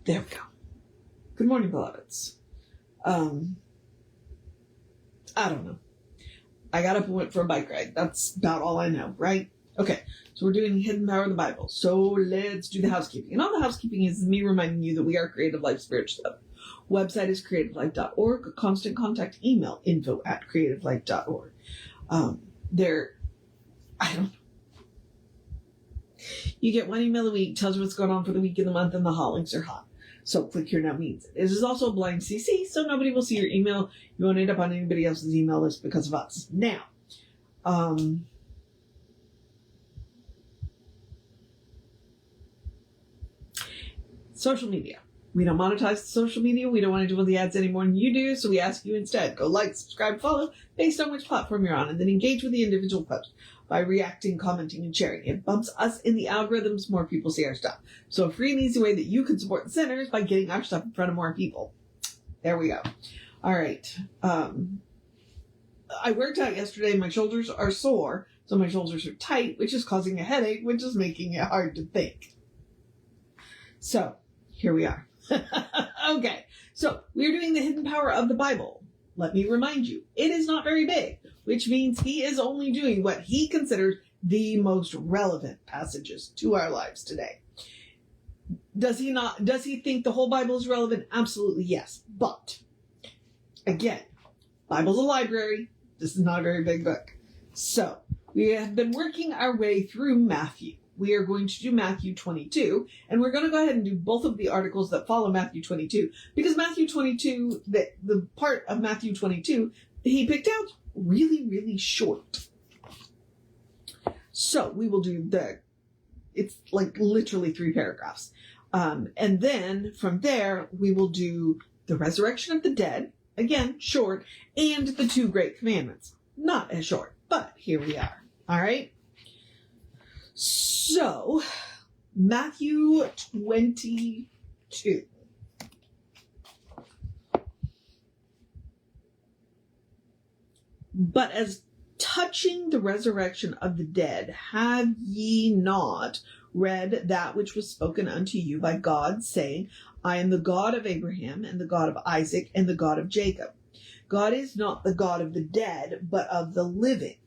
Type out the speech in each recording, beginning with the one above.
There we go. Good morning, beloveds. I don't know. I got up and went for a bike ride. That's about all I know, right? Okay, so we're doing Hidden Power of the Bible. So let's do the housekeeping. And all the housekeeping is me reminding you that we are Creative Life Spiritual Hub. Website is creativelife.org. Constant contact email info@creativelife.org. I don't know. You get one email a week, tells you what's going on for the week and the month, and the hot links are hot. So click here now means it. This is also a blind CC, so nobody will see your email. You won't end up on anybody else's email list because of us. Now, social media. We don't monetize the social media. We don't want to do all the ads any more than you do, so we ask you instead, go like, subscribe, follow, based on which platform you're on, and then engage with the individual post by reacting, commenting, and sharing. It bumps us in the algorithms, more people see our stuff. So a free and easy way that you can support the center is by getting our stuff in front of more people. There we go. All right. I worked out yesterday. My shoulders are sore, so my shoulders are tight, which is causing a headache, which is making it hard to think. So here we are. Okay, so we're doing the Hidden Power of the Bible. Let me remind you, it is not very big, which means he is only doing what he considers the most relevant passages to our lives today. Does he think the whole Bible is relevant? Absolutely yes. But again, Bible's a library. This is not a very big book. So we have been working our way through Matthew. We are going to do Matthew 22, and we're going to go ahead and do both of the articles that follow Matthew 22, because Matthew 22, the part of Matthew 22, he picked out really, really short. So we will do it's like literally 3 paragraphs. And then from there, we will do the resurrection of the dead, again, short, and the 2 great commandments. Not as short, but here we are. All right. So, Matthew 22. But as touching the resurrection of the dead, have ye not read that which was spoken unto you by God, saying, I am the God of Abraham, and the God of Isaac, and the God of Jacob. God is not the God of the dead, but of the living.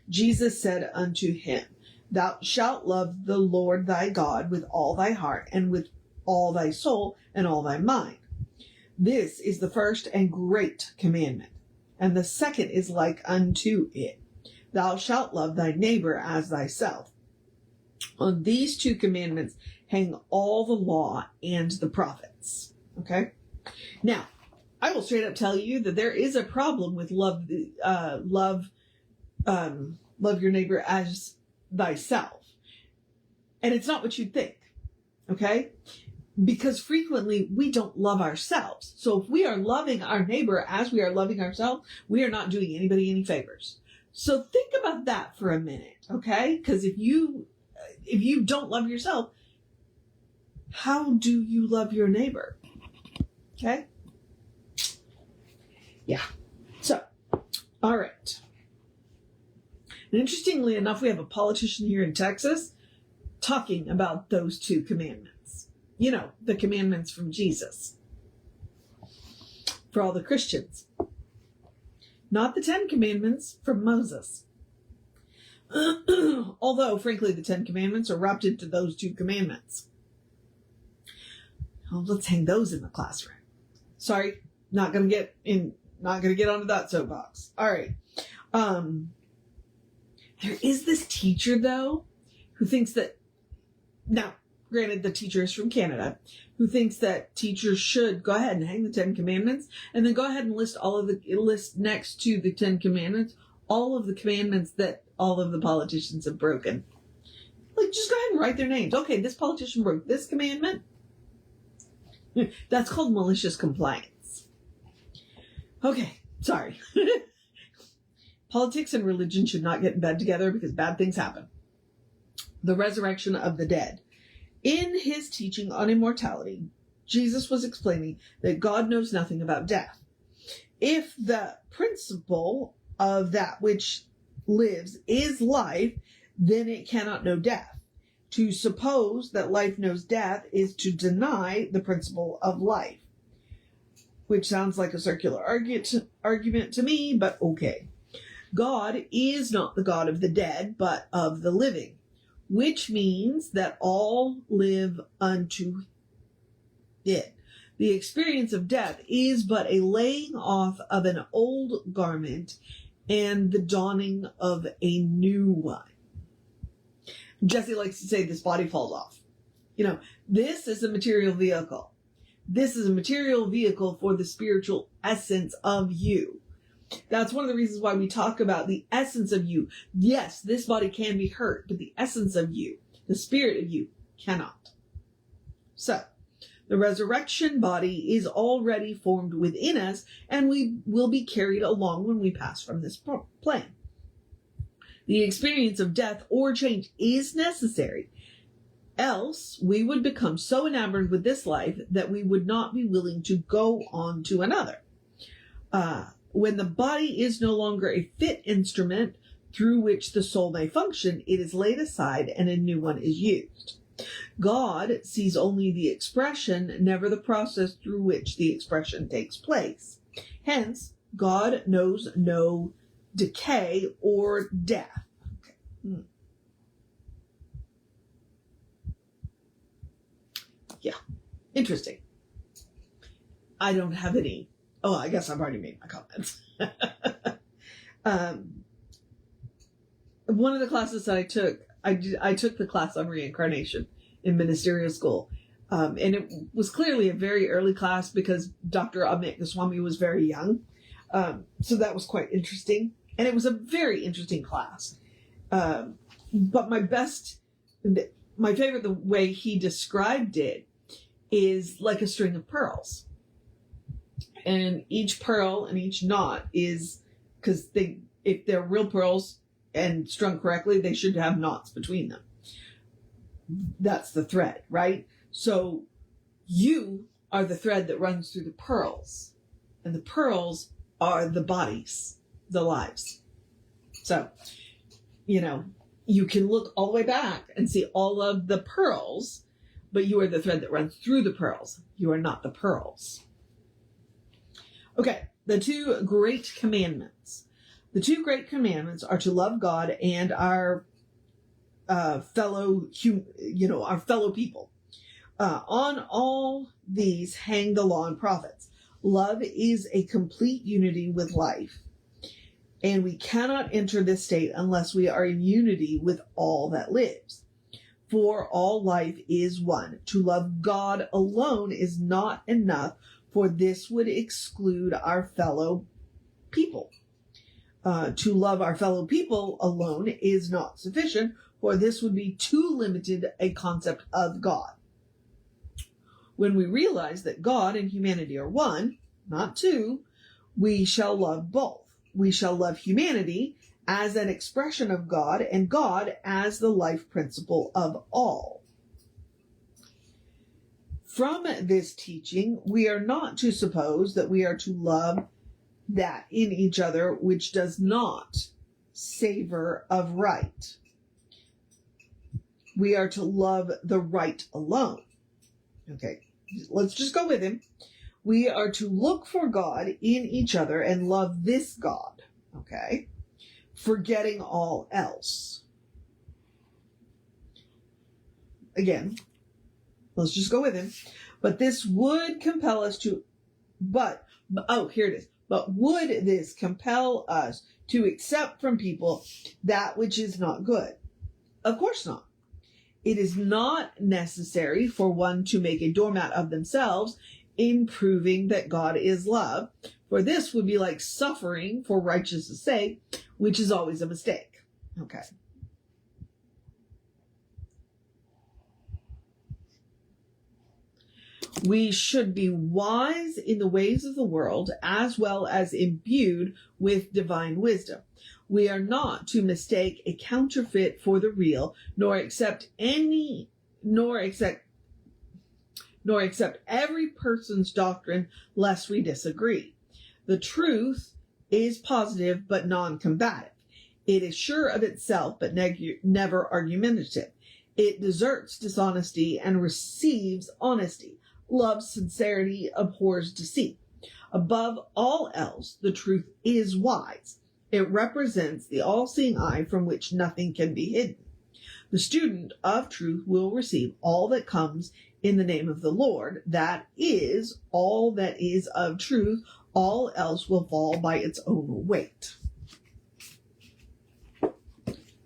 Jesus said unto him, Thou shalt love the Lord thy God with all thy heart, and with all thy soul, and all thy mind. This is the first and great commandment. And the second is like unto it. Thou shalt love thy neighbor as thyself. On these 2 commandments hang all the law and the prophets. Okay? Now, I will straight up tell you that there is a problem with love your neighbor as thyself. And it's not what you'd think. Okay? Because frequently we don't love ourselves. So if we are loving our neighbor as we are loving ourselves, we are not doing anybody any favors. So think about that for a minute. Okay? Because if you don't love yourself, how do you love your neighbor? Okay? Yeah. So, all right. And interestingly enough, we have a politician here in Texas talking about those 2 commandments. You know, the commandments from Jesus. For all the Christians. Not the 10 commandments from Moses. Although, frankly, the 10 commandments are wrapped into those 2 commandments. Well, let's hang those in the classroom. Sorry, not gonna get onto that soapbox. All right. There is this teacher, though, who thinks that, now, granted, the teacher is from Canada, who thinks that teachers should go ahead and hang the 10 commandments, and then go ahead and list next to the 10 commandments, all of the commandments that all of the politicians have broken. Like, just go ahead and write their names. Okay, this politician broke this commandment. That's called malicious compliance. Okay, sorry. Politics and religion should not get in bed together because bad things happen. The resurrection of the dead. In his teaching on immortality, Jesus was explaining that God knows nothing about death. If the principle of that which lives is life, then it cannot know death. To suppose that life knows death is to deny the principle of life, which sounds like a circular argument to me, but okay. God is not the God of the dead, but of the living, which means that all live unto it. The experience of death is but a laying off of an old garment and the donning of a new one. Jesse likes to say this body falls off. This is a material vehicle. This is a material vehicle for the spiritual essence of you. That's one of the reasons why we talk about the essence of you. Yes, this body can be hurt, but the essence of you, the spirit of you, cannot. So, the resurrection body is already formed within us, and we will be carried along when we pass from this plane. The experience of death or change is necessary, else we would become so enamored with this life that we would not be willing to go on to another. When the body is no longer a fit instrument through which the soul may function, it is laid aside and a new one is used. God sees only the expression, never the process through which the expression takes place. Hence, God knows no decay or death. Okay. Yeah, interesting. I don't have any. Oh, I guess I've already made my comments. One of the classes that I took, I took the class on reincarnation in ministerial school. And it was clearly a very early class because Dr. Amit Goswami was very young. So that was quite interesting. And it was a very interesting class. But my favorite, the way he described it is like a string of pearls. And each pearl and each knot is, because if they're real pearls and strung correctly, they should have knots between them. That's the thread, right? So you are the thread that runs through the pearls. And the pearls are the bodies, the lives. So, you can look all the way back and see all of the pearls, but you are the thread that runs through the pearls. You are not the pearls. Okay, the two great commandments. The two great commandments are to love God and our fellow people. On all these hang the law and prophets. Love is a complete unity with life, and we cannot enter this state unless we are in unity with all that lives. For all life is one. To love God alone is not enough, for this would exclude our fellow people. To love our fellow people alone is not sufficient, for this would be too limited a concept of God. When we realize that God and humanity are one, not two, we shall love both. We shall love humanity as an expression of God and God as the life principle of all. From this teaching, we are not to suppose that we are to love that in each other which does not savor of right. We are to love the right alone. Okay, let's just go with him. We are to look for God in each other and love this God, okay, forgetting all else. Again, let's just go with him. But this would compel us to, here it is. But would this compel us to accept from people that which is not good? Of course not. It is not necessary for one to make a doormat of themselves in proving that God is love, for this would be like suffering for righteousness' sake, which is always a mistake. Okay. We should be wise in the ways of the world as well as imbued with divine wisdom. We are not to mistake a counterfeit for the real, nor accept every person's doctrine lest we disagree. The truth is positive but non-combative. It is sure of itself but never argumentative. It deserts dishonesty and receives honesty. Loves sincerity, abhors deceit. Above all else, the truth is wise. It represents the all-seeing eye from which nothing can be hidden. The student of truth will receive all that comes in the name of the Lord. That is all that is of truth. All else will fall by its own weight.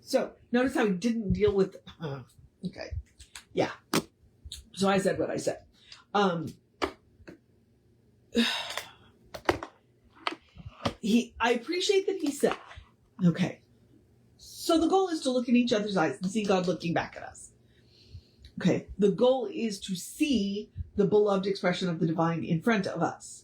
So notice how he didn't deal with, okay. Yeah. So I said what I said. I appreciate that he said, okay, so the goal is to look in each other's eyes and see God looking back at us. Okay, the goal is to see the beloved expression of the divine in front of us.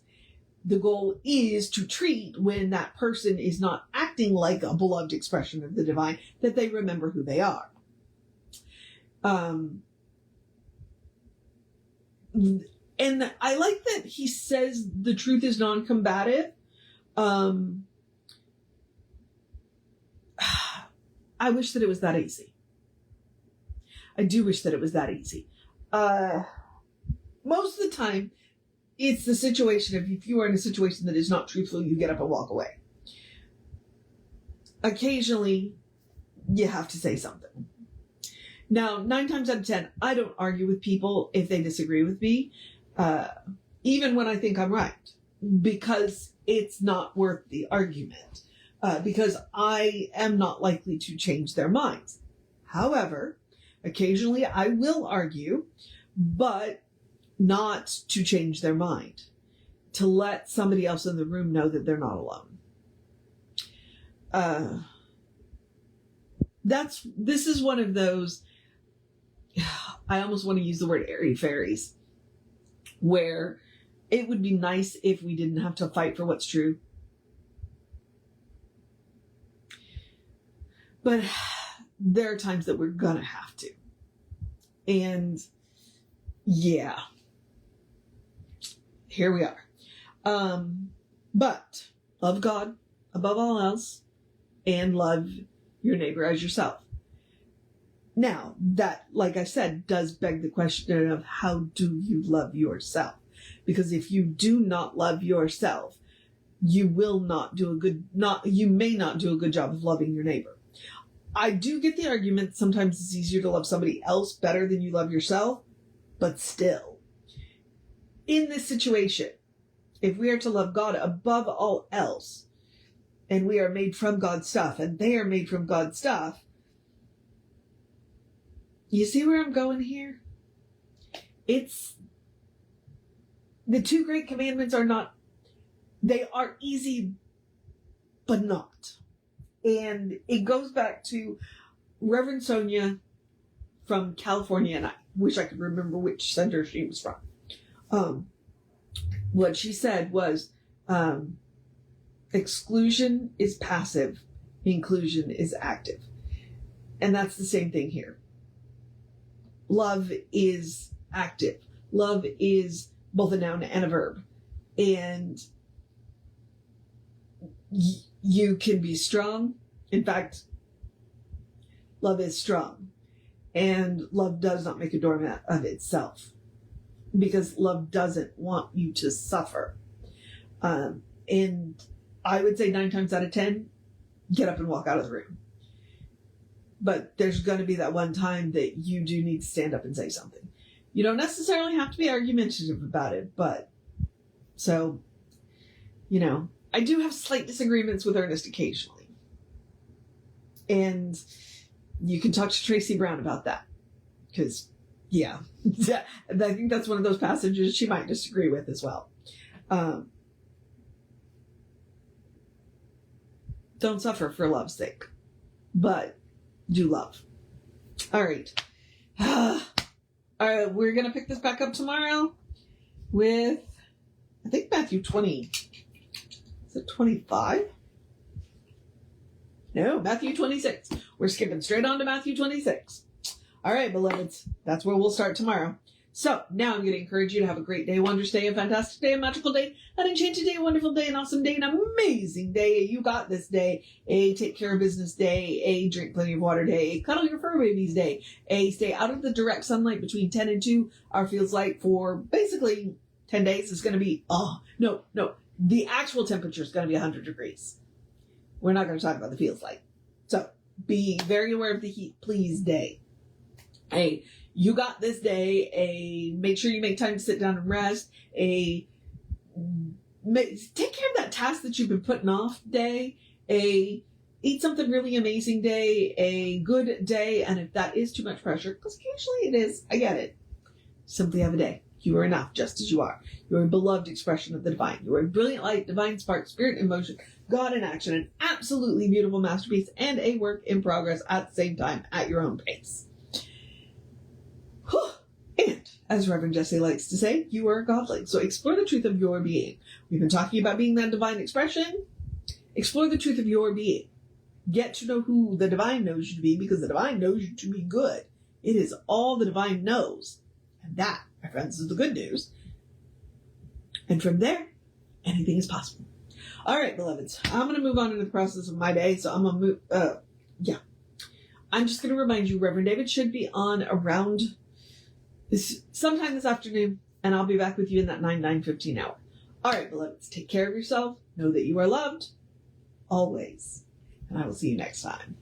The goal is to treat when that person is not acting like a beloved expression of the divine, that they remember who they are. And I like that he says the truth is non-combative. I wish that it was that easy. I do wish that it was that easy. Most of the time, it's the situation of if you are in a situation that is not truthful, you get up and walk away. Occasionally, you have to say something. Now, 9 times out of 10, I don't argue with people if they disagree with me, even when I think I'm right, because it's not worth the argument, because I am not likely to change their minds. However, occasionally I will argue, but not to change their mind, to let somebody else in the room know that they're not alone. This is one of those, I almost want to use the word airy fairies, where it would be nice if we didn't have to fight for what's true. But there are times that we're gonna have to. And yeah, here we are. But love God above all else and love your neighbor as yourself. Now, that, like I said, does beg the question of how do you love yourself? Because if you do not love yourself, you will not do you may not do a good job of loving your neighbor. I do get the argument sometimes it's easier to love somebody else better than you love yourself, but still, in this situation, if we are to love God above all else, and we are made from God's stuff, and they are made from God's stuff, you see where I'm going here? It's the 2 great commandments they are easy, but not. And it goes back to Reverend Sonia from California, and I wish I could remember which center she was from. What she said was, exclusion is passive, inclusion is active. And that's the same thing here. Love is active. Love is both a noun and a verb. And you can be strong. In fact, love is strong. And love does not make a doormat of itself. Because love doesn't want you to suffer. And I would say 9 times out of 10, get up and walk out of the room. But there's going to be that one time that you do need to stand up and say something. You don't necessarily have to be argumentative about it, but so, I do have slight disagreements with Ernest occasionally. And you can talk to Tracy Brown about that. Because, yeah, I think that's one of those passages she might disagree with as well. Don't suffer for love's sake, but do love. All right. All right, we're going to pick this back up tomorrow with, I think, Matthew 20. Is it 25? No, Matthew 26. We're skipping straight on to Matthew 26. All right, beloveds, that's where we'll start tomorrow. So now I'm going to encourage you to have a great day, a wondrous day, a fantastic day, a magical day, an enchanted day, a wonderful day, an awesome day, an amazing day, a you got this day, a take care of business day, a drink plenty of water day, a cuddle your fur babies day, a stay out of the direct sunlight between 10 and 2. Our feels like for basically 10 days is going to be, the actual temperature is going to be 100 degrees. We're not going to talk about the feels like. So be very aware of the heat, please day. A you got this day, a make sure you make time to sit down and rest, a take care of that task that you've been putting off day, a eat something really amazing day, a good day, and if that is too much pressure, because occasionally it is, I get it, simply have a day. You are enough just as you are. You are a beloved expression of the divine. You are a brilliant light, divine spark, spirit in motion, God in action, an absolutely beautiful masterpiece, and a work in progress at the same time at your own pace. And, as Reverend Jesse likes to say, you are a godling. So explore the truth of your being. We've been talking about being that divine expression. Explore the truth of your being. Get to know who the divine knows you to be, because the divine knows you to be good. It is all the divine knows. And that, my friends, is the good news. And from there, anything is possible. All right, beloveds. I'm going to move on into the process of my day. So I'm going to move, I'm just going to remind you, Reverend David should be on around sometime this afternoon, and I'll be back with you in that 9:15 hour. All right, beloveds, take care of yourself. Know that you are loved always, and I will see you next time.